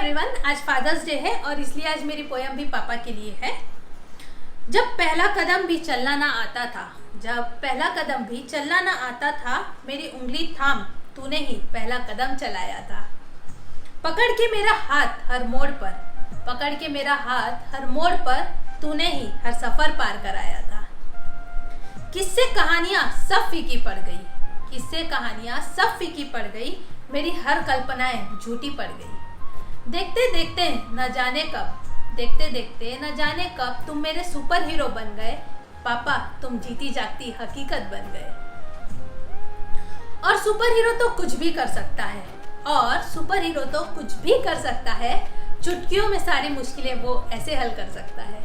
Everyone, आज fathers day है और इसलिए आज मेरी पोयम भी पापा के लिए है। जब पहला कदम भी चलना ना आता था, जब पहला कदम भी चलना ना आता था, मेरी उंगली थाम तूने ही पहला कदम चलाया था। पकड़ के मेरा हाथ हर मोड़ पर, पकड़ के मेरा हाथ हर मोड़ पर, तूने ही हर सफर पार कराया था। किससे कहानियां सब फीकी पड़ गई, किससे कहानियां सब फीकी पड़ गई, मेरी हर कल्पनाएं झूठी पड़ गई। देखते देखते न जाने कब, देखते देखते न जाने कब तुम मेरे सुपर हीरो बन गए। पापा तुम जीती जागती हकीकत बन गए। और सुपर हीरो तो कुछ भी कर सकता है, और सुपर हीरो तो कुछ भी कर सकता है। चुटकियों में सारी मुश्किलें वो ऐसे हल कर सकता है।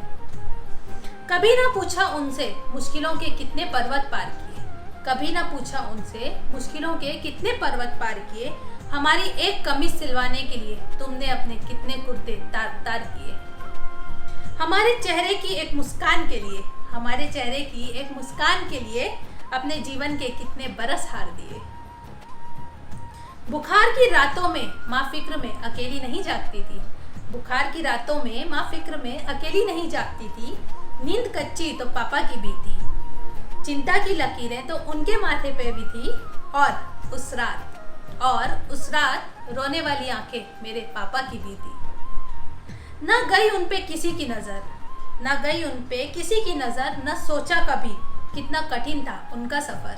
कभी ना पूछा उनसे मुश्किलों के कितने पर्वत पार किए, कभी ना पूछा उनसे मुश्किलों के कितने पर्वत पार किए। हमारी एक कमीज सिलवाने के लिए तुमने अपने कितने कुर्ते तार तार किए। हमारे चेहरे की एक मुस्कान के लिए, हमारे चेहरे की एक मुस्कान के लिए अपने जीवन के कितने बरस हार दिए। बुखार की रातों में माँ फिक्र में अकेली नहीं जागती थी, बुखार की रातों में माँ फिक्र में अकेली नहीं जागती थी। नींद कच्ची तो पापा की भी थी, चिंता की लकीरें तो उनके माथे पे भी थी। और उस रात रोने वाली आंखें मेरे पापा की भी थी। न गई उन पे किसी की नजर, न गई उन पे किसी की नजर, न सोचा कभी कितना कठिन था उनका सफर।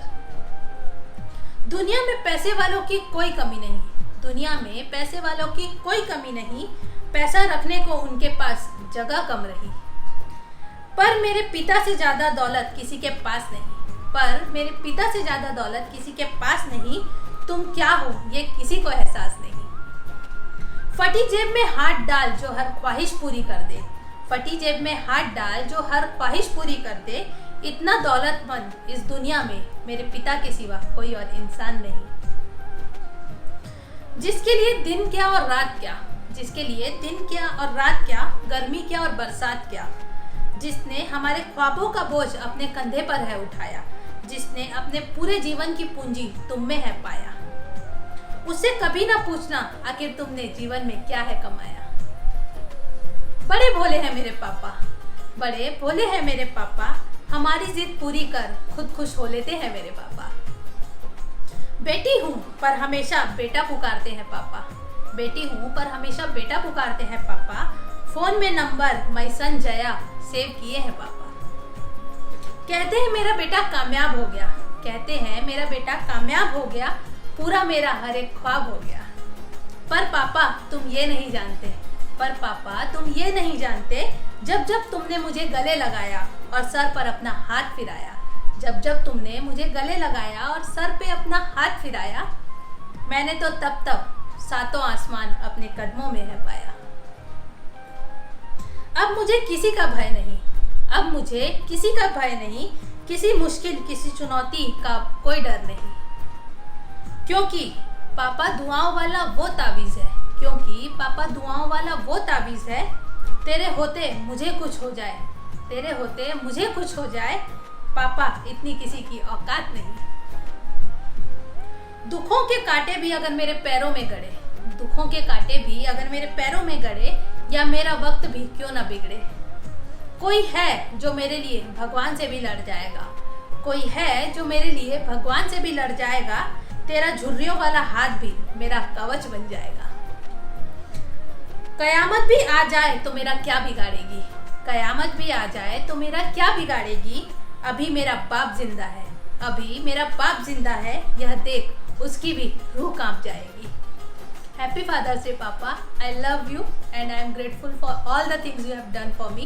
दुनिया में पैसे वालों की कोई कमी नहीं, दुनिया में पैसे वालों की कोई कमी नहीं। पैसा रखने को उनके पास जगह कम रही। पर मेरे पिता से ज्यादा दौलत किसी के पास नहीं, पर मेरे पिता से ज्यादा दौलत किसी के पास नहीं। तुम क्या हो ये किसी को एहसास नहीं। फटी जेब में हाथ डाल जो हर ख्वाहिश पूरी कर दे, फटी जेब में हाथ डाल जो हर ख्वाहिश पूरी कर दे। इतना दौलतमंद इस दुनिया में मेरे पिता के सिवा कोई और इंसान नहीं। जिसके लिए दिन क्या और रात क्या, जिसके लिए दिन क्या और रात क्या, गर्मी क्या और बरसात क्या, जिसने हमारे ख्वाबों का बोझ अपने कंधे पर है उठाया, जिसने अपने पूरे जीवन की पूंजी तुम में है पाया। उससे कभी ना पूछना आखिर तुमने जीवन में क्या है कमाया। बड़े भोले हैं मेरे पापा, बड़े भोले हैं मेरे पापा। हमारी जिद पूरी कर खुद खुश हो लेते हैं मेरे पापा। बेटी हूँ पर हमेशा बेटा पुकारते हैं पापा, बेटी हूँ पर हमेशा बेटा पुकारते हैं पापा। फोन में नंबर माई सन जया सेव किए हैं पापा। कहते हैं मेरा बेटा कामयाब हो गया, कहते हैं मेरा बेटा कामयाब हो गया, पूरा मेरा हर एक ख्वाब हो गया। पर पापा तुम ये नहीं जानते, पर पापा तुम ये नहीं जानते, जब जब तुमने मुझे गले लगाया और सर पर अपना हाथ फिराया, जब जब तुमने मुझे गले लगाया और सर पे अपना हाथ फिराया, मैंने तो तब तब सातों आसमान अपने कदमों में है पाया। अब मुझे किसी का भय नहीं, अब मुझे किसी का भय नहीं, किसी मुश्किल किसी चुनौती का कोई डर नहीं। क्योंकि पापा दुआओं वाला वो तावीज़ है, क्योंकि पापा दुआओं वाला वो तावीज़ है। तेरे होते मुझे कुछ हो जाए, तेरे होते मुझे कुछ हो जाए, पापा इतनी किसी की औकात नहीं। दुखों के कांटे भी अगर मेरे पैरों में गड़े, दुखों के कांटे भी अगर मेरे पैरों में गड़े, या मेरा वक्त भी क्यों ना बिगड़े। कोई है जो मेरे लिए भगवान से भी लड़ जाएगा, कोई है जो मेरे लिए भगवान से भी लड़ जाएगा। तेरा झुर्रियों वाला हाथ भी मेरा कवच बन जाएगा। कयामत भी आ जाए तो मेरा क्या बिगाड़ेगी, कयामत भी आ जाए तो मेरा क्या बिगाड़ेगी। अभी मेरा बाप जिंदा है, अभी मेरा बाप जिंदा है, यह देख उसकी भी रूह कांप जाएगी। Happy Father's Day, Papa. I love you and I am grateful for all the things you have done for me.